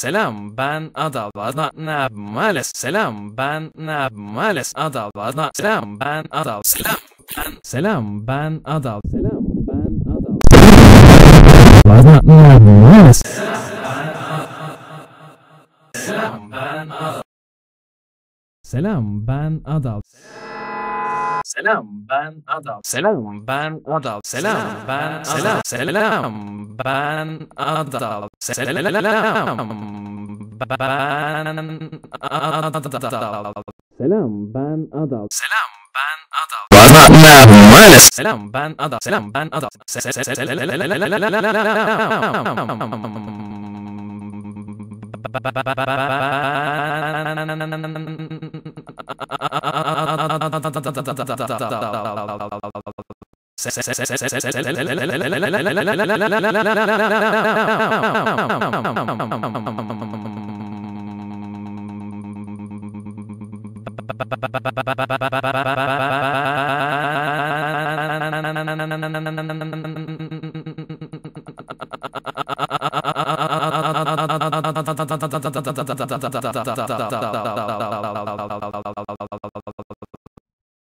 selam ben adal males selam ben males adal selam ben adal selam ben adal males selam ben adal selam ben adal selam ben adal selam ben selam ben adal selam ben adal selam ben adal selam ben adal